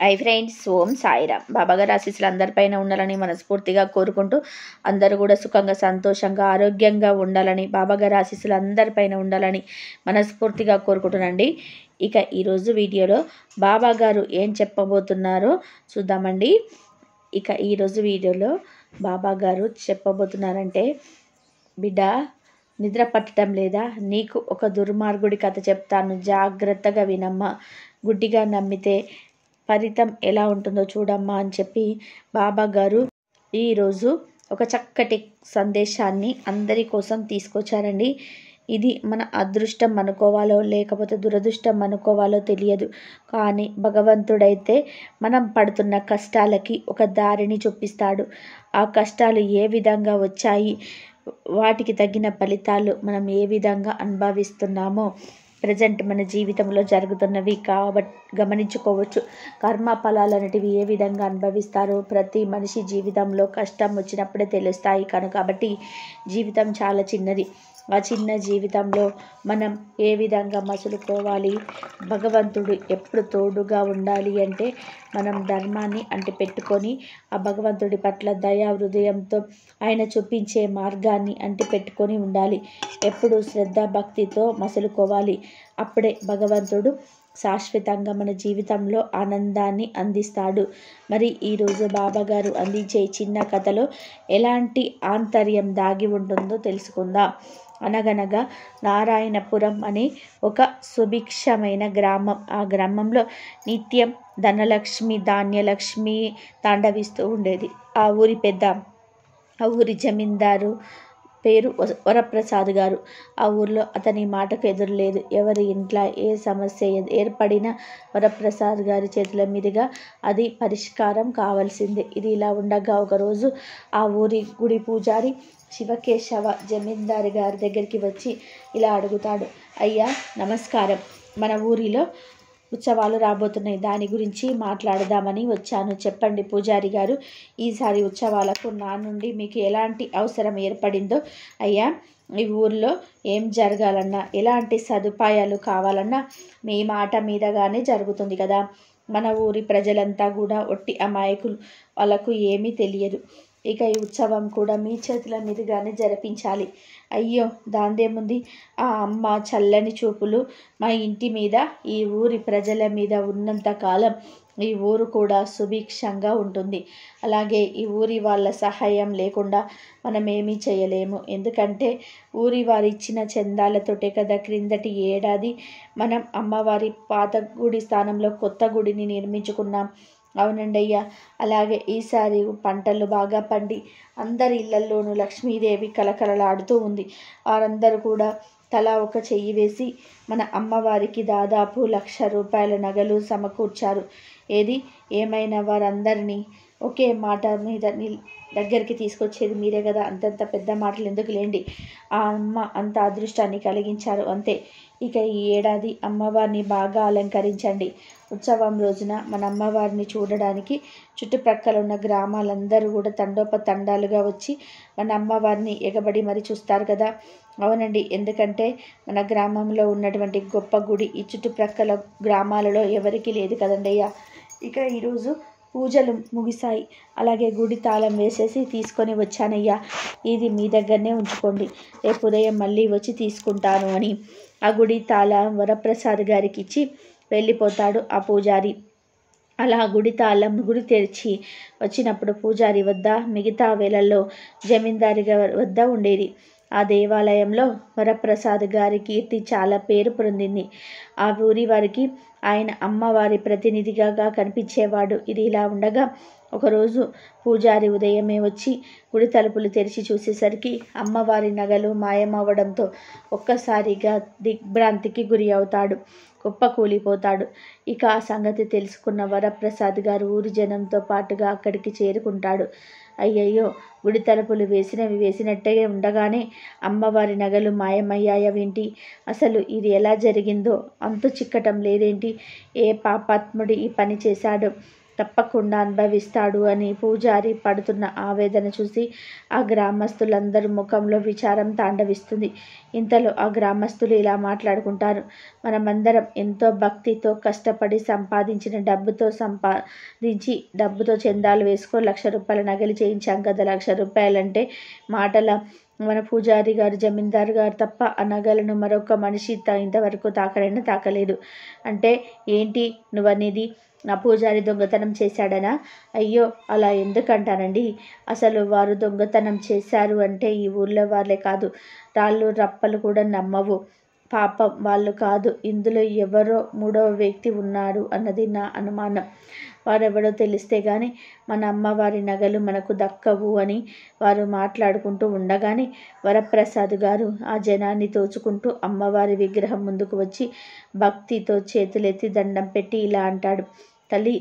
Hi friends, ఓం సాయిరామ్. బాబాగారి ఆశీస్సులు అందరిపైన ఉండాలని మనస్ఫూర్తిగా కోరుకుంటూ అందరూ కూడా సుఖంగా సంతోషంగా ఆరోగ్యంగా ఉండాలని బాబాగారి ఆశీస్సులు అందరిపైన ఉండాలని మనస్ఫూర్తిగా కోరుకుంటున్నాండి. ఇక ఈరోజు వీడియోలో బాబాగారు ఏం చెప్పబోతున్నారో చూద్దామండి. ఇక ఈరోజు వీడియోలో బాబాగారు చెప్పబోతున్నారంటే, బిడ్డ నిద్ర పట్టడం లేదా, నీకు ఒక దుర్మార్గుడి కథ చెప్తాను, జాగ్రత్తగా వినమ్మా. గుడ్డిగా నమ్మితే ఫలితం ఎలా ఉంటుందో చూడమ్మా అని చెప్పి బాబాగారు ఈరోజు ఒక చక్కటి సందేశాన్ని అందరి కోసం తీసుకొచ్చారండి. ఇది మన అదృష్టం అనుకోవాలో లేకపోతే దురదృష్టం అనుకోవాలో తెలియదు, కానీ భగవంతుడైతే మనం పడుతున్న కష్టాలకి ఒక దారిని చూపిస్తాడు. ఆ కష్టాలు ఏ విధంగా వచ్చాయి, వాటికి తగిన ఫలితాలు మనం ఏ విధంగా అనుభవిస్తున్నామో ప్రజెంట్ మన జీవితంలో జరుగుతున్నవి కాబట్టి గమనించుకోవచ్చు. కర్మ ఫలాలు అనేటివి ఏ విధంగా అనుభవిస్తారో ప్రతి మనిషి జీవితంలో కష్టం వచ్చినప్పుడే తెలుస్తాయి. కాబట్టి జీవితం చాలా చిన్నది. ఆ చిన్న జీవితంలో మనం ఏ విధంగా మసులుకోవాలి, భగవంతుడు ఎప్పుడు తోడుగా ఉండాలి అంటే మనం ధర్మాన్ని అంటిపెట్టుకొని ఆ భగవంతుడి పట్ల దయా హృదయంతో ఆయన చూపించే మార్గాన్ని అంటిపెట్టుకొని ఉండాలి. ఎప్పుడు శ్రద్ధ భక్తితో మసులుకోవాలి. అప్పుడే భగవంతుడు శాశ్వతంగా మన జీవితంలో ఆనందాన్ని అందిస్తాడు. మరి ఈరోజు బాబాగారు అందించే చిన్న కథలో ఎలాంటి ఆంతర్యం దాగి ఉంటుందో తెలుసుకుందాం. అనగనగా నారాయణపురం అనే ఒక సుభిక్షమైన గ్రామం. ఆ గ్రామంలో నిత్యం ధనలక్ష్మి ధాన్యలక్ష్మి తాండవిస్తూ ఉండేది. ఆ ఊరి జమీందారు పేరు వరప్రసాద్ గారు. ఆ ఊర్లో అతని మాటకు ఎదురులేదు. ఎవరి ఇంట్లో ఏ సమస్య ఏర్పడినా వరప్రసాద్ గారి చేతుల మీదుగా అది పరిష్కారం కావాల్సిందే. ఇది ఇలా ఉండగా ఒకరోజు ఆ ఊరి గుడి పూజారి శివకేశవ జమీందారు గారి దగ్గరికి వచ్చి ఇలా అడుగుతాడు, అయ్యా నమస్కారం, మన ఊరిలో ఉత్సవాలు రాబోతున్నాయి, దాని గురించి మాట్లాడదామని వచ్చాను. చెప్పండి పూజారి గారు, ఈసారి ఉత్సవాలకు నా నుండి మీకు ఎలాంటి అవసరం ఏర్పడిందో. అయ్యా, ఈ ఊర్లో ఏం జరగాలన్నా ఎలాంటి సదుపాయాలు కావాలన్నా మీ మాట మీదగానే జరుగుతుంది కదా. మన ఊరి ప్రజలంతా కూడా ఒట్టి అమాయకులు, వాళ్ళకు ఏమీ తెలియదు. ఇక ఈ ఉత్సవం కూడా మీ చేతుల మీదుగానే జరిపించాలి. అయ్యో దాందేముంది, ఆ అమ్మ చల్లని చూపులు మా ఇంటి మీద ఈ ఊరి ప్రజల మీద ఉన్నంత కాలం ఈ ఊరు కూడా సుభిక్షంగా ఉంటుంది. అలాగే ఈ ఊరి వాళ్ళ సహాయం లేకుండా మనం ఏమీ చేయలేము. ఎందుకంటే ఊరి వారు ఇచ్చిన చందాలతోటే కదా క్రిందటి ఏడాది మనం అమ్మవారి పాత గుడి స్థానంలో కొత్త గుడిని నిర్మించుకున్నాం. అవునండి అయ్యా, అలాగే ఈసారి పంటలు బాగా పండి అందరి ఇళ్లల్లోనూ లక్ష్మీదేవి కలకలలాడుతూ ఉంది. వారందరూ కూడా తలా ఒక చెయ్యి వేసి మన అమ్మవారికి దాదాపు 1,00,000 రూపాయల నగలు సమకూర్చారు. ఏమైనా వారందరినీ ఒకే మాట మీద దగ్గరికి తీసుకొచ్చేది మీరే కదా. అంతంత పెద్ద మాటలు ఎందుకు లేండి, ఆ అమ్మ అంత అదృష్టాన్ని కలిగించారు అంతే. ఇక ఈ ఏడాది అమ్మవారిని బాగా అలంకరించండి. ఉత్సవం రోజున మన అమ్మవారిని చూడడానికి చుట్టుప్రక్కల ఉన్న గ్రామాలందరూ కూడా తండోపతండాలుగా వచ్చి మన అమ్మవారిని ఎగబడి మరి చూస్తారు కదా. అవునండి, ఎందుకంటే మన గ్రామంలో ఉన్నటువంటి గొప్ప గుడి ఈ చుట్టుప్రక్కల గ్రామాలలో ఎవరికీ లేదు కదండి అయ్యా. ఇక ఈరోజు పూజలు ముగిశాయి. అలాగే గుడి తాళం వేసేసి తీసుకొని వచ్చానయ్యా, ఇది మీ దగ్గరనే ఉంచుకోండి, రేపు ఉదయం మళ్ళీ వచ్చి తీసుకుంటాను అని ఆ గుడి తాళం వరప్రసాద్ గారికి ఇచ్చి వెళ్ళిపోతాడు ఆ పూజారి. అలా గుడి తాళం గుడి తెరిచి వచ్చినప్పుడు పూజారి వద్ద మిగతా వేళల్లో జమీందారి వద్ద ఉండేది. ఆ దేవాలయంలో వరప్రసాద్ గారి కీర్తి చాలా పేరు పొందింది. ఆ ఊరి వారికి ఆయన అమ్మవారి ప్రతినిధిగా కనిపించేవాడు. ఇది ఇలా ఉండగా ఒకరోజు పూజారి ఉదయమే వచ్చి గుడి తలుపులు తెరిచి చూసేసరికి అమ్మవారి నగలు మాయమవ్వడంతో ఒక్కసారిగా దిగ్భ్రాంతికి గురి అవుతాడు, కుప్పకూలిపోతాడు. ఇక ఆ సంగతి తెలుసుకున్న వరప్రసాద్ గారు ఊరి జనంతో పాటుగా అక్కడికి చేరుకుంటాడు. అయ్యయ్యో, గుడి తలుపులు వేసినట్టే ఉండగానే అమ్మవారి నగలు మాయమయ్యాయేంటి, అసలు ఇది ఎలా జరిగిందో అంతు చిక్కటం లేదేంటి, ఏ పాపాత్ముడు ఈ పని చేశాడో, తప్పకుండా అనుభవిస్తాడు అని పూజారి పడుతున్న ఆవేదన చూసి ఆ గ్రామస్తులందరూ ముఖంలో విచారం తాండవిస్తుంది. ఇంతలో ఆ గ్రామస్తులు ఇలా మాట్లాడుకుంటారు. మనమందరం ఎంతో భక్తితో కష్టపడి సంపాదించిన డబ్బుతో చందాలు వేసుకో ₹1,00,000 నగలు చేయించాం కదా. ₹1,00,000 అంటే మాటల? మన పూజారి గారు జమీందారు గారు తప్ప ఆ నగలను మరొక మనిషి ఇంతవరకు తాకలేదు. అంటే ఏంటి నువ్వనేది? నా పూజారి దొంగతనం చేశాడనా? అయ్యో, అలా ఎందుకంటానండి? అసలు వారు దొంగతనం చేశారు అంటే ఈ ఊర్లో వాళ్ళే కాదు, రాళ్ళు రప్పలు కూడా నమ్మవు. పాపం వాళ్ళు కాదు, ఇందులో ఎవరో మూడవ వ్యక్తి ఉన్నాడు అన్నది నా అనుమానం. వారెవడో తెలిస్తే గాని మన అమ్మవారి నగలు మనకు దక్కవు అని వారు మాట్లాడుకుంటూ ఉండగానే వరప్రసాద్ గారు ఆ జనాన్ని తోచుకుంటూ అమ్మవారి విగ్రహం ముందుకు వచ్చి భక్తితో చేతులెత్తి దండం పెట్టి ఇలా అంటాడు. తల్లి,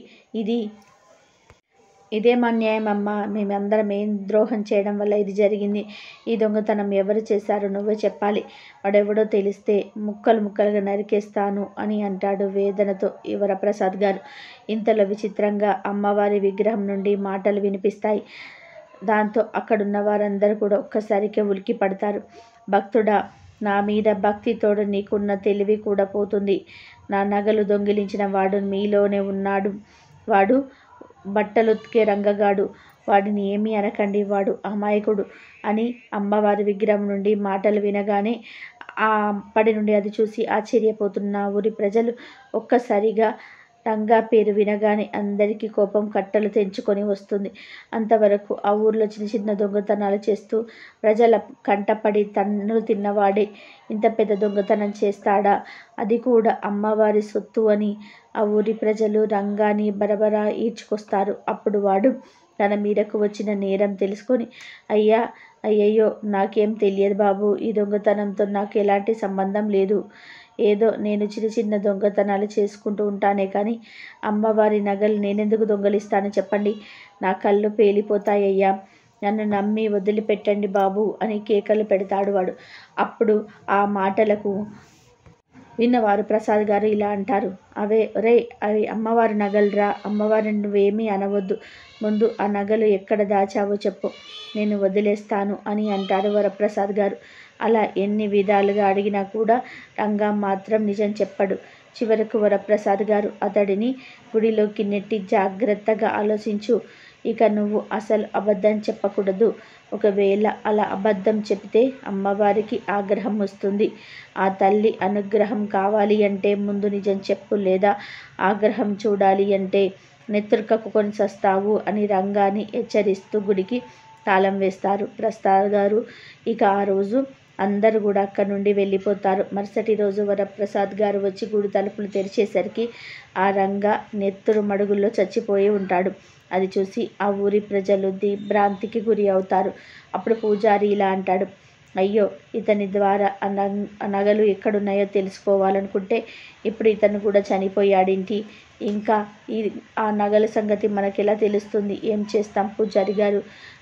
ఇదేం అన్యాయం అమ్మా? మేమందరం ఏం ద్రోహం చేయడం వల్ల ఇది జరిగింది? ఈ దొంగతనం ఎవరు చేశారో నువ్వే చెప్పాలి. వాడెవడో తెలిస్తే ముక్కలుగా నరికేస్తాను అని అంటాడు వేదనతో వరప్రసాద్ గారు. ఇంతలో విచిత్రంగా అమ్మవారి విగ్రహం నుండి మాటలు వినిపిస్తాయి. దాంతో అక్కడున్న వారందరూ కూడా ఒక్కసారికే ఉలికి పడతారు. భక్తుడా, నా మీద భక్తితోడు నీకున్న తెలివి కూడా పోతుంది. నా నగలు దొంగిలించిన వాడు మీలోనే ఉన్నాడు. వాడు బట్టలుతికే రంగగాడు. వాడిని ఏమీ అనకండి, వాడు అమాయకుడు అని అమ్మవారి విగ్రహం నుండి మాటలు వినగానే అప్పటి నుండి అది చూసి ఆశ్చర్యపోతున్న ఊరి ప్రజలు ఒక్కసారిగా రంగా పేరు వినగానే అందరికీ కోపం కట్టలు తెంచుకొని వస్తుంది. అంతవరకు ఆ ఊర్లో చిన్న దొంగతనాలు చేస్తూ ప్రజల కంటపడి తన్నులు తిన్నవాడే ఇంత పెద్ద దొంగతనం చేస్తాడా? అది కూడా అమ్మవారి సొత్తు అని ఆ ఊరి ప్రజలు రంగాన్ని బరబరా ఈడ్చుకొస్తారు. అప్పుడు వాడు తన మీదకు వచ్చిన నేరం తెలుసుకొని, అయ్యయ్యో, నాకేం తెలియదు బాబు, ఈ దొంగతనంతో నాకు ఎలాంటి సంబంధం లేదు. ఏదో నేను చిన్న దొంగతనాలు చేసుకుంటూ ఉంటానే కానీ అమ్మవారి నగలు నేనెందుకు దొంగలిస్తాను చెప్పండి? నా కళ్ళు పేలిపోతాయ్యా, నన్ను నమ్మి వదిలిపెట్టండి బాబు అని కేకలు పెడతాడు వాడు. అప్పుడు ఆ మాటలకు విన్నవారు ప్రసాద్ గారు ఇలా అంటారు. అవి అమ్మవారి నగలురా. అమ్మవారిని నువ్వేమీ అనవద్దు. ముందు ఆ నగలు ఎక్కడ దాచావో చెప్పు, నేను వదిలేస్తాను అని అంటాడు వరప్రసాద్ గారు. అలా ఎన్ని విధాలుగా అడిగినా కూడా రంగా మాత్రం నిజం చెప్పడు. చివరకు వరప్రసాద్ గారు అతడిని గుడిలోకి నెట్టి జాగ్రత్తగా ఆలోచించు. ఇక నువ్వు అసలు అబద్ధం చెప్పకూడదు. ఒకవేళ అలా అబద్ధం చెబితే అమ్మవారికి ఆగ్రహం వస్తుంది. ఆ తల్లి అనుగ్రహం కావాలి అంటే ముందు నిజం చెప్పు, లేదా ఆగ్రహం చూడాలి అంటే నెత్తురుకక్కుకొని చస్తావు అని రంగాన్ని హెచ్చరిస్తూ గుడికి తాళం వేస్తారు ప్రసాద్ గారు. ఇక ఆ రోజు అందరూ కూడా అక్కడి నుండి వెళ్ళిపోతారు. మరుసటి రోజు వరప్రసాద్ గారు వచ్చి గుడి తలుపులు తెరిచేసరికి ఆ రంగా నెత్తురు మడుగుల్లో చచ్చిపోయి ఉంటాడు. అది చూసి ఆ ఊరి ప్రజలు దిగ్భ్రాంతికి గురి అవుతారు. అప్పుడు పూజారి ఇలా అంటాడు. అయ్యో, ఇతని ద్వారా ఆ నగలు ఎక్కడున్నాయో తెలుసుకోవాలనుకుంటే ఇప్పుడు ఇతను కూడా చనిపోయాడేంటి? ఇంకా ఆ నగల సంగతి మనకెలా తెలుస్తుంది? ఏం చేస్తాం పూజారి గారు?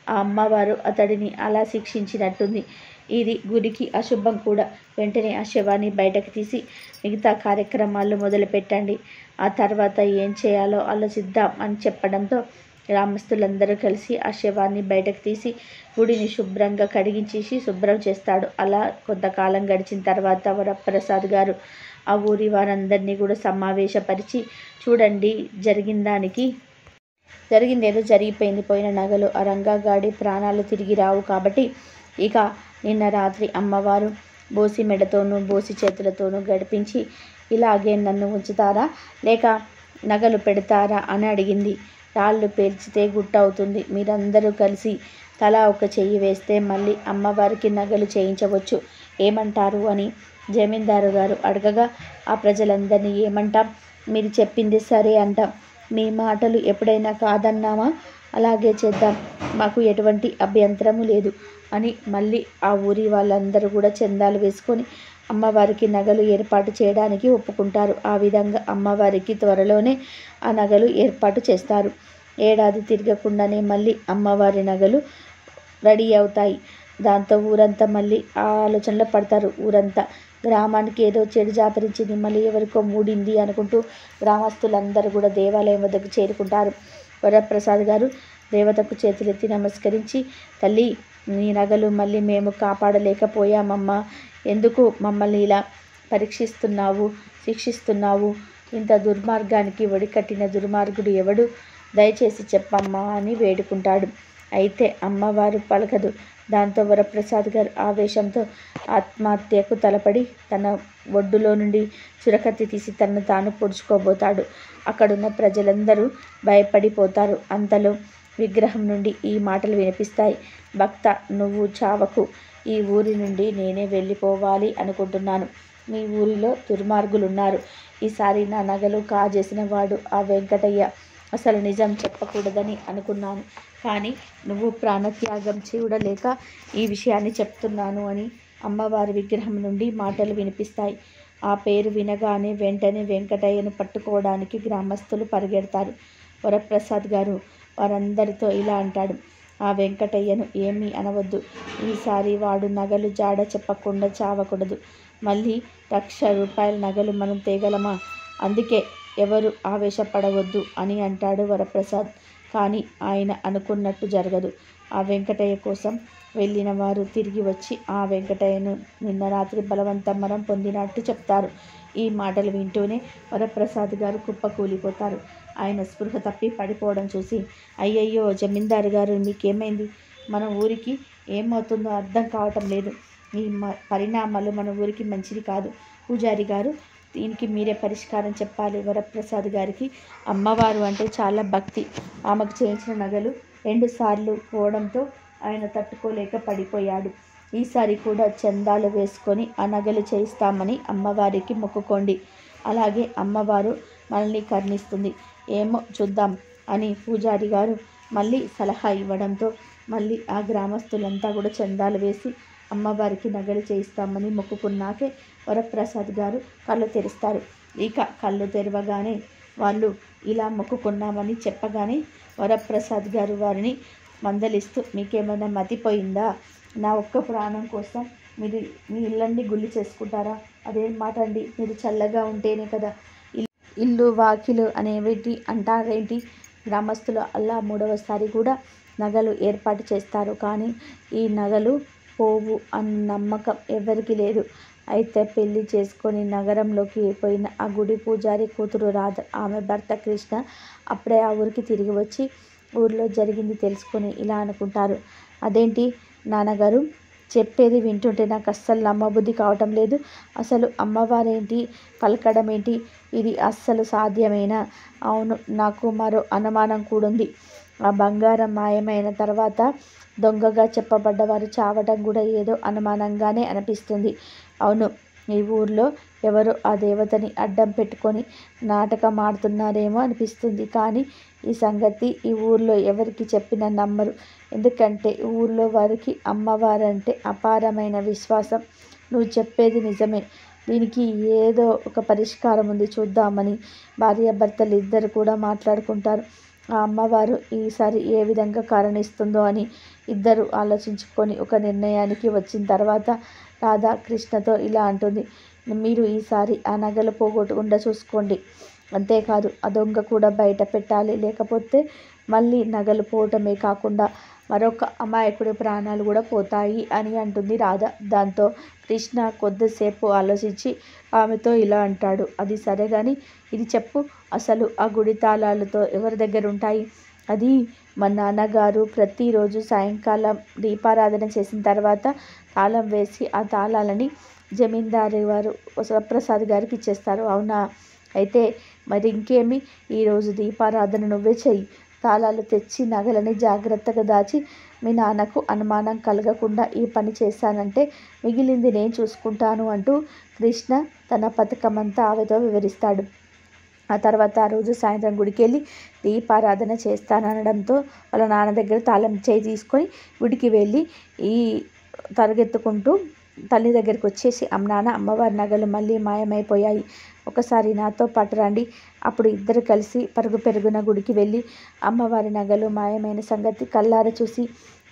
ఆ అమ్మవారు అతడిని అలా శిక్షించినట్టుంది. ఇది గుడికి అశుభం కూడా. వెంటనే ఆ శవాన్ని బయటకు తీసి మిగతా కార్యక్రమాలు మొదలుపెట్టండి. ఆ తర్వాత ఏం చేయాలో ఆలోచిద్దాం అని చెప్పడంతో గ్రామస్తులందరూ కలిసి ఆ శవాన్ని బయటకు తీసి గుడిని శుభ్రంగా కడిగించేసి శుభ్రం చేస్తాడు. అలా కొంతకాలం గడిచిన తర్వాత వరప్రసాద్ గారు ఆ ఊరి వారందరినీ కూడా సమావేశపరిచి, చూడండి, జరిగిందేదో జరిగిపోయింది. పోయిన నగలు ఆ రంగగాడి ప్రాణాలు తిరిగి రావు. కాబట్టి ఇక నిన్న రాత్రి అమ్మవారు బోసి మెడతోనూ బోసి చేతులతోనూ గడిపించి ఇలాగే నన్ను ఉంచుతారా లేక నగలు పెడతారా అని అడిగింది. రాళ్ళు పేల్చితే గుట్ట అవుతుంది. మీరందరూ కలిసి తలా ఒక చెయ్యి వేస్తే మళ్ళీ అమ్మవారికి నగలు చేయించవచ్చు, ఏమంటారు అని జమీందారు గారు అడగగా ఆ ప్రజలందరినీ ఏమంటాం, మీరు చెప్పింది సరే అంటాం, మీ మాటలు ఎప్పుడైనా కాదన్నామా? అలాగే చేద్దాం, మాకు ఎటువంటి అభ్యంతరము లేదు అని మళ్ళీ ఆ ఊరి వాళ్ళందరూ కూడా చందాలు వేసుకొని అమ్మవారికి నగలు ఏర్పాటు చేయడానికి ఒప్పుకుంటారు. ఆ విధంగా అమ్మవారికి త్వరలోనే ఆ నగలు ఏర్పాటు చేస్తారు. ఏడాది తిరగకుండానే మళ్ళీ అమ్మవారి నగలు రెడీ అవుతాయి. దాంతో ఊరంతా మళ్ళీ ఆ ఆలోచనలో పడతారు. ఊరంతా గ్రామానికి ఏదో చెడు జాపరించింది, మళ్ళీ ఎవరికో మూడింది అనుకుంటూ గ్రామస్తులందరూ కూడా దేవాలయం వద్దకు చేరుకుంటారు. వరప్రసాద్ గారు దేవతకు చేతులెత్తి నమస్కరించి, తల్లి, నీ నగలు మళ్ళీ మేము కాపాడలేకపోయామమ్మా. ఎందుకు మమ్మల్ని ఇలా పరీక్షిస్తున్నావు, శిక్షిస్తున్నావు? ఇంత దుర్మార్గానికి ఒడికట్టిన దుర్మార్గుడు ఎవడు? దయచేసి చెప్పమ్మా అని వేడుకుంటాడు. అయితే అమ్మవారు పలకదు. దాంతో వరప్రసాద్ గారు ఆవేశంతో ఆత్మహత్యకు తలపడి తన ఒడ్డులో నుండి చురకత్తి తీసి తనను తాను పొడుచుకోబోతాడు. అక్కడున్న ప్రజలందరూ భయపడిపోతారు. అంతలో విగ్రహం నుండి ఈ మాటలు వినిపిస్తాయి. భక్త, నువ్వు చావకు. ఈ ఊరి నుండి నేనే వెళ్ళిపోవాలి అనుకుంటున్నాను. మీ ఊరిలో దుర్మార్గులున్నారు. ఈసారి నా నగలు కాజేసిన వాడు ఆ వెంకటయ్య. అసలు నిజం చెప్పకూడదని అనుకున్నాను, కానీ నువ్వు ప్రాణత్యాగం చూడలేక ఈ విషయాన్ని చెప్తున్నాను అని అమ్మవారి విగ్రహం నుండి మాటలు వినిపిస్తాయి. ఆ పేరు వినగానే వెంటనే వెంకటయ్యను పట్టుకోవడానికి గ్రామస్తులు పరిగెడతారు. వరప్రసాద్ గారు వారందరితో ఇలా అంటాడు, ఆ వెంకటయ్యను ఏమీ అనవద్దు. ఈసారి వాడు నగలు జాడ చెప్పకుండా చావకూడదు. మళ్ళీ 1,00,000 రూపాయల నగలు మనం తేగలమా? అందుకే ఎవరు ఆవేశపడవద్దు అని అంటాడు వరప్రసాద్. కానీ ఆయన అనుకున్నట్టు జరగదు. ఆ వెంకటయ్య కోసం వెళ్ళిన వారు తిరిగి వచ్చి ఆ వెంకటయ్యను నిన్న రాత్రి బలవంతం పొందినట్టు చెప్తారు. ఈ మాటలు వింటూనే వరప్రసాద్ గారు కుప్పకూలిపోతారు. ఆయన స్పృహ తప్పి పడిపోవడం చూసి, అయ్యయ్యో జమీందారు గారు, మీకేమైంది? మన ఊరికి ఏమవుతుందో అర్థం కావటం లేదు. ఈ పరిణామాలు మన ఊరికి మంచిది కాదు. పూజారి గారు, దీనికి మీరే పరిష్కారం చెప్పాలి. వరప్రసాద్ గారికి అమ్మవారు అంటే చాలా భక్తి. ఆమెకు చేయించిన నగలు 2 సార్లు పోవడంతో ఆయన తట్టుకోలేక పడిపోయాడు. ఈసారి కూడా చందాలు వేసుకొని ఆ నగలు చేయిస్తామని అమ్మవారికి మొక్కుకోండి. అలాగే అమ్మవారు మనల్ని కరుణిస్తుంది. ఏమో చూద్దాం అని పూజారి గారు మళ్ళీ సలహా ఇవ్వడంతో మళ్ళీ ఆ గ్రామస్తులంతా కూడా చందాలు వేసి అమ్మవారికి నగలు చేయిస్తామని మొక్కుకున్నాకే వరప్రసాద్ గారు కళ్ళు తెరుస్తారు. ఇక కళ్ళు తెరవగానే వాళ్ళు ఇలా మొక్కుకున్నామని చెప్పగానే వరప్రసాద్ గారు వారిని మందలిస్తూ, మీకేమైనా మతిపోయిందా? నా ఒక్క ప్రాణం కోసం మీరు మీ ఇళ్ళన్ని గుళ్ళు చేసుకుంటారా? అదేం మాట అండి? మీరు చల్లగా ఉంటేనే కదా ఇల్లు వాకిలు అనేవి అంటారేంటి? గ్రామస్తులు అలా 3వసారి కూడా నగలు ఏర్పాటు చేస్తారు. కానీ ఈ నగలు పోవు అన్న నమ్మకం ఎవరికి లేదు. అయితే పెళ్లి చేసుకొని నగరంలోకి పోయిన ఆ గుడి పూజారి కూతురు రాధ, ఆమె భర్త కృష్ణ అప్పుడే ఆ ఊరికి తిరిగి వచ్చి ఊర్లో జరిగింది తెలుసుకొని ఇలా అనుకుంటారు, అదేంటి నాన్నగారు, చెప్పేది వింటుంటే నాకు అస్సలు నమ్మబుద్ధి కావటం లేదు. అసలు అమ్మవారేంటి, పలకడం ఏంటి? ఇది అస్సలు సాధ్యమేనా? అవును, నాకు మరో అనుమానం కూడా ఉంది. ఆ బంగారం మాయమైన తర్వాత దొంగగా చెప్పబడ్డవారు చావడం కూడా ఏదో అనుమానంగానే అనిపిస్తుంది. అవును, ఈ ఊర్లో ఎవరో ఆ దేవతని అడ్డం పెట్టుకొని నాటకం ఆడుతున్నారేమో అనిపిస్తుంది. కానీ ఈ సంగతి ఈ ఊర్లో ఎవరికి చెప్పినా నమ్మరు. ఎందుకంటే ఊర్లో వారికి అమ్మవారంటే అపారమైన విశ్వాసం. నువ్వు చెప్పేది నిజమే. దీనికి ఏదో ఒక పరిష్కారం ఉంది, చూద్దామని భార్యాభర్తలు ఇద్దరు కూడా మాట్లాడుకుంటారు. ఆ అమ్మవారు ఈసారి ఏ విధంగా కరుణిస్తుందో అని ఇద్దరు ఆలోచించుకొని ఒక నిర్ణయానికి వచ్చిన తర్వాత రాధా కృష్ణతో ఇలా అంటుంది, మీరు ఈసారి ఆ నగలు పోగొట్టకుండా చూసుకోండి. అంతేకాదు ఆ దొంగ కూడా బయట పెట్టాలి. లేకపోతే మళ్ళీ నగలు పోవటమే కాకుండా మరొక అమాయకుడి ప్రాణాలు కూడా పోతాయి అని అంటుంది రాధ. దాంతో కృష్ణ కొద్దిసేపు ఆలోచించి ఆమెతో ఇలా అంటాడు, అది సరే కానీ ఇది చెప్పు, అసలు ఆ గుడి తాళాలతో ఎవరి దగ్గర ఉంటాయి? అది మా నాన్నగారు ప్రతిరోజు సాయంకాలం దీపారాధన చేసిన తర్వాత తాళం వేసి ఆ తాళాలని జమీందారు వారు వరప్రసాద్ గారికి ఇచ్చేస్తారు. అవునా? అయితే మరి ఇంకేమి, ఈరోజు దీపారాధన నువ్వే చెయ్యి. తాళాలు తెచ్చి నగలని జాగ్రత్తగా దాచి మీ నాన్నకు అనుమానం కలగకుండా ఈ పని చేశానంటే మిగిలింది నేను చూసుకుంటాను అంటూ కృష్ణ తన పథకమంతా ఆమెతో వివరిస్తాడు. ఆ తర్వాత ఆ రోజు సాయంత్రం గుడికి వెళ్ళి దీపారాధన చేస్తాననడంతో వాళ్ళ నాన్న దగ్గర తాళం చేయి తీసుకొని గుడికి వెళ్ళి ఈ తరుగెత్తుకుంటూ తల్లి దగ్గరికి వచ్చేసి, నాన్న, అమ్మవారి నగలు మళ్ళీ మాయమైపోయాయి, ఒకసారి నాతో పాటు రండి. అప్పుడు ఇద్దరు కలిసి పరుగు పెరుగున గుడికి వెళ్ళి అమ్మవారి నగలు మాయమైన సంగతి కళ్ళారా చూసి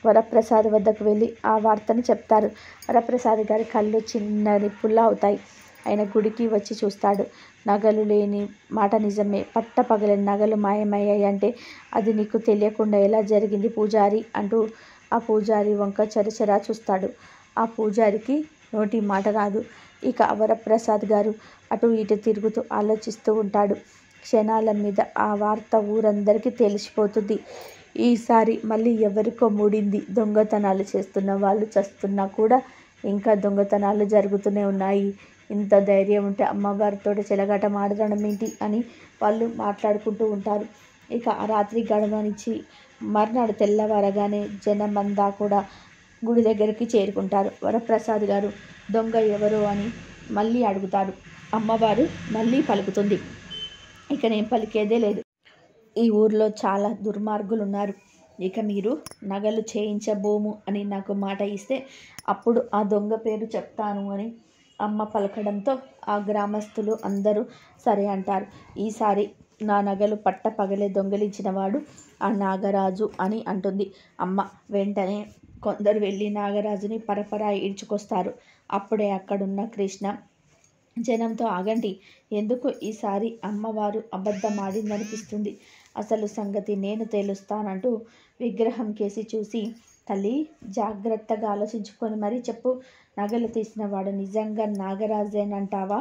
వరప్రసాద్ వద్దకు వెళ్ళి ఆ వార్తను చెప్తారు. వరప్రసాద్ గారి కళ్ళు చిన్న నిప్పుల్లా అవుతాయి. ఆయన గుడికి వచ్చి చూస్తాడు. నగలు లేని మాట నిజమే. పట్టపగలని నగలు మాయమయ్యాయి అంటే అది నీకు తెలియకుండా ఎలా జరిగింది పూజారి అంటూ ఆ పూజారి వంక చరచరా చూస్తాడు. ఆ పూజారికి నోటి మాట రాదు. ఇక వరప్రసాద్ గారు అటు ఇటు తిరుగుతూ ఆలోచిస్తూ ఉంటాడు. క్షణాల మీద ఆ వార్త ఊరందరికీ తెలిసిపోతుంది. ఈసారి మళ్ళీ ఎవరికో మూడింది. దొంగతనాలు చేస్తున్న వాళ్ళు చస్తున్నా కూడా ఇంకా దొంగతనాలు జరుగుతూనే ఉన్నాయి. ఇంత ధైర్యం ఉంటే అమ్మవారితో చెలగాటం ఆడడం ఏంటి అని వాళ్ళు మాట్లాడుకుంటూ ఉంటారు. ఇక ఆ రాత్రి గడవనిచ్చి మర్నాడు తెల్లవారగానే జనమంతా కూడా గుడి దగ్గరికి చేరుకుంటారు. వరప్రసాద్ గారు దొంగ ఎవరో అని మళ్ళీ అడుగుతారు. అమ్మవారు మళ్ళీ పలుకుతుంది, ఇక నేను పలికేదే లేదు. ఈ ఊర్లో చాలా దుర్మార్గులు ఉన్నారు. ఇక మీరు నగలు చేయించబోము అని నాకు మాట ఇస్తే అప్పుడు ఆ దొంగ పేరు చెప్తాను అని అమ్మ పలకడంతో ఆ గ్రామస్తులు అందరూ సరే అంటారు. ఈసారి నా నగలు పట్టపగలే దొంగిలించిన వాడు ఆ నాగరాజు అని అంటుంది అమ్మ. వెంటనే కొందరు వెళ్ళి నాగరాజుని పరపరా ఈడ్చుకొస్తారు. అప్పుడే అక్కడున్న కృష్ణ జనంతో ఆగండి, ఎందుకు ఈసారి అమ్మవారు అబద్ధమాడిందనిపిస్తుంది. అసలు సంగతి నేను తేలుస్తానంటూ విగ్రహం కేసి చూసి, తల్లి జాగ్రత్తగా ఆలోచించుకొని మరీ చెప్పు. నగలు తీసిన వాడు నిజంగా నాగరాజేనంటావా,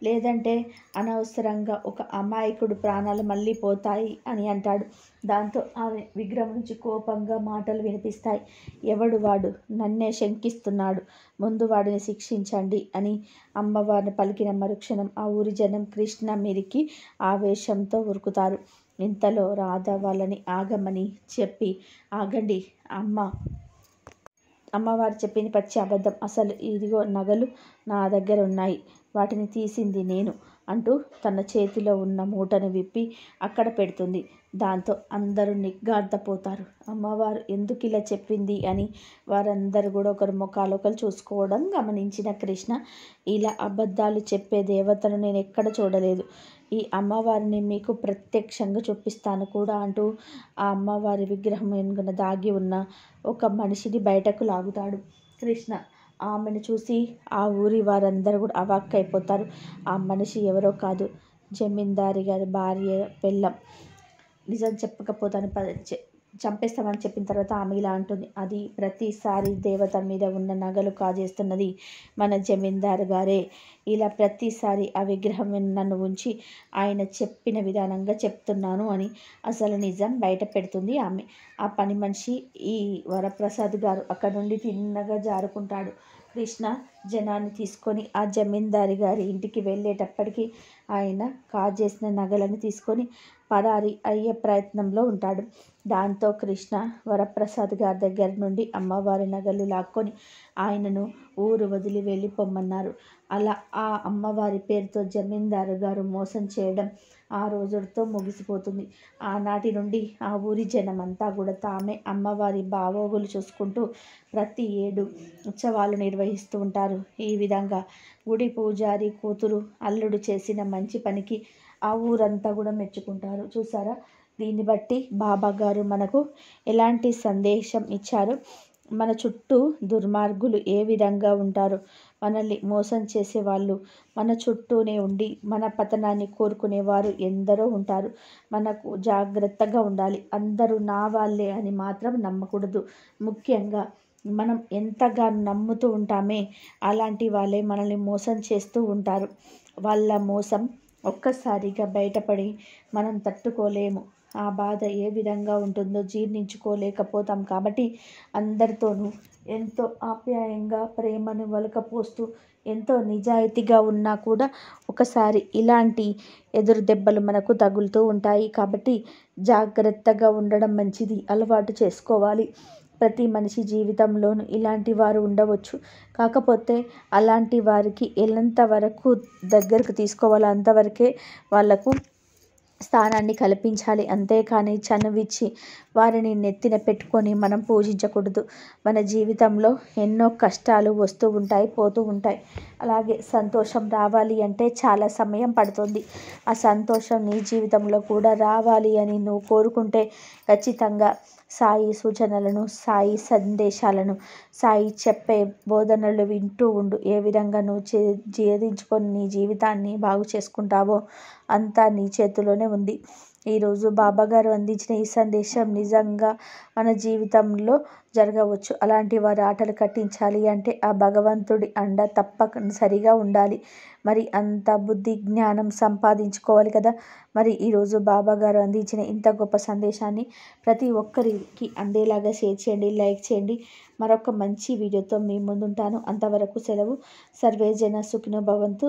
లేదంటే అనవసరంగా ఒక అమాయకుడు ప్రాణాలు మళ్ళీ పోతాయి అని అంటాడు. దాంతో ఆమె విగ్రహం నుంచి కోపంగా మాటలు వినిపిస్తాయి. ఎవడు వాడు? నన్నే శంకిస్తున్నాడు, ముందు వాడిని శిక్షించండి అని అమ్మవారిని పలికిన మరుక్షణం ఆ ఊరి జనం కృష్ణ మీదికి ఆవేశంతో ఉరుకుతారు. ఇంతలో రాధ వాళ్ళని ఆగమని చెప్పి, ఆగండి, అమ్మవారు చెప్పింది పచ్చి అబద్ధం. అసలు ఇదిగో నగలు నా దగ్గర ఉన్నాయి, వాటిని తీసింది నేను అంటూ తన చేతిలో ఉన్న మూటను విప్పి అక్కడ పెడుతుంది. దాంతో అందరూ నిగ్గార్ధపోతారు. అమ్మవారు ఎందుకు ఇలా చెప్పింది అని వారందరూ కూడా ఒకరి ముఖాలు ఒకరు చూసుకోవడం గమనించిన కృష్ణ, ఇలా అబద్ధాలు చెప్పే దేవతను నేను ఎక్కడ చూడలేదు, ఈ అమ్మవారిని మీకు ప్రత్యక్షంగా చూపిస్తాను కూడా అంటూ ఆ అమ్మవారి విగ్రహం వెనుకన దాగి ఉన్న ఒక మనిషిని బయటకు లాగుతాడు. కృష్ణ ఆమెను చూసి ఆ ఊరి వారందరూ కూడా అవాక్కైపోతారు. ఆ మనిషి ఎవరో కాదు, జమీందారి గారి భార్య పెళ్ళం. నిజం చెప్పకపోతాను చంపేస్తామని చెప్పిన తర్వాత ఆమె ఇలా అంటుంది, అది ప్రతిసారి దేవత మీద ఉన్న నగలు కాజేస్తున్నది మన జమీందారు గారే. ఇలా ప్రతిసారి ఆ విగ్రహం నన్ను ఉంచి ఆయన చెప్పిన విధానంగా చెప్తున్నాను అని అసలు నిజం బయట పెడుతుంది ఆమె. ఆ పని మనిషి ఈ వరప్రసాద్ గారు అక్కడ నుండి తిన్నగా జారుకుంటాడు. కృష్ణ జనాన్ని తీసుకొని ఆ జమీందారి గారి ఇంటికి వెళ్ళేటప్పటికి ఆయన కాజేసిన నగలను తీసుకొని పరారి అయ్యే ప్రయత్నంలో ఉంటాడు. దాంతో కృష్ణ వరప్రసాద్ గారి దగ్గర నుండి అమ్మవారి నగలు లాక్కొని ఆయనను ఊరు వదిలి వెళ్ళిపోమ్మన్నారు. అలా ఆ అమ్మవారి పేరుతో జమీందారు గారు మోసం చేయడం ఆ రోజుతో ముగిసిపోతుంది. ఆనాటి నుండి ఆ ఊరి జనమంతా కూడా తామే అమ్మవారి బాగోగులు చూసుకుంటూ ప్రతి ఏడు ఉత్సవాలు నిర్వహిస్తూ ఉంటారు. ఈ విధంగా గుడి పూజారి కూతురు అల్లుడు చేసిన మంచి పనికి ఆ ఊరంతా కూడా మెచ్చుకుంటారు. చూసారా, దీన్ని బట్టి బాబా గారు మనకు ఎలాంటి సందేశం ఇచ్చారు. మన చుట్టూ దుర్మార్గులు ఏ విధంగా ఉంటారు, మనల్ని మోసం చేసేవాళ్ళు మన చుట్టూనే ఉండి మన పతనాన్ని కోరుకునేవారు ఎందరో ఉంటారు. మనకు జాగ్రత్తగా ఉండాలి. అందరూ నా వాళ్ళే అని మాత్రం నమ్మకూడదు. ముఖ్యంగా మనం ఎంతగా నమ్ముతూ ఉంటామే అలాంటి వాళ్ళే మనల్ని మోసం చేస్తూ ఉంటారు. వాళ్ళ మోసం ఒక్కసారిగా బయటపడి మనం తట్టుకోలేము. ఆ బాధ ఏ విధంగా ఉంటుందో జీర్ణించుకోలేకపోతాం. కాబట్టి అందరితోనూ ఎంతో ఆప్యాయంగా ప్రేమను వలకపోస్తూ ఎంతో నిజాయితీగా ఉన్నా కూడా ఒకసారి ఇలాంటి ఎదురు దెబ్బలు మనకు తగులుతూ ఉంటాయి. కాబట్టి జాగ్రత్తగా ఉండడం మంచిది, అలవాటు చేసుకోవాలి. ప్రతి మనిషి జీవితంలోనూ ఇలాంటి వారు ఉండవచ్చు. కాకపోతే అలాంటి వారికి ఎంతవరకు దగ్గరకు తీసుకోవాలో అంతవరకే వాళ్లకు స్థానాన్ని కల్పించాలి. అంతేకాని చనువిచ్చి వారిని నెత్తిన పెట్టుకొని మనం పూజించకూడదు. మన జీవితంలో ఎన్నో కష్టాలు వస్తూ ఉంటాయి, పోతూ ఉంటాయి. అలాగే సంతోషం రావాలి అంటే చాలా సమయం పడుతుంది. ఆ సంతోషం నీ జీవితంలో కూడా రావాలి అని నువ్వు కోరుకుంటే ఖచ్చితంగా సాయి సూచనలను, సాయి సందేశాలను, సాయి చెప్పే బోధనలు వింటూ ఉండు. ఏ విధంగా నువ్వు ఛేదించుకొని నీ జీవితాన్ని బాగు చేసుకుంటావో అంతా నీ చేతిలోనే ఉంది. ఈరోజు బాబాగారు అందించిన ఈ సందేశం నిజంగా మన జీవితంలో జరగవచ్చు. అలాంటి వారి ఆటలు కట్టించాలి అంటే ఆ భగవంతుడి అండ తప్పనిసరిగా ఉండాలి. మరి అంత బుద్ధి జ్ఞానం సంపాదించుకోవాలి కదా. మరి ఈరోజు బాబాగారు అందించిన ఇంత గొప్ప సందేశాన్ని ప్రతి ఒక్కరికి అందేలాగా షేర్ చేయండి, లైక్ చేయండి. మరొక మంచి వీడియోతో మీ ముందుంటాను. అంతవరకు సెలవు. సర్వే జన సుఖినో భవంతు.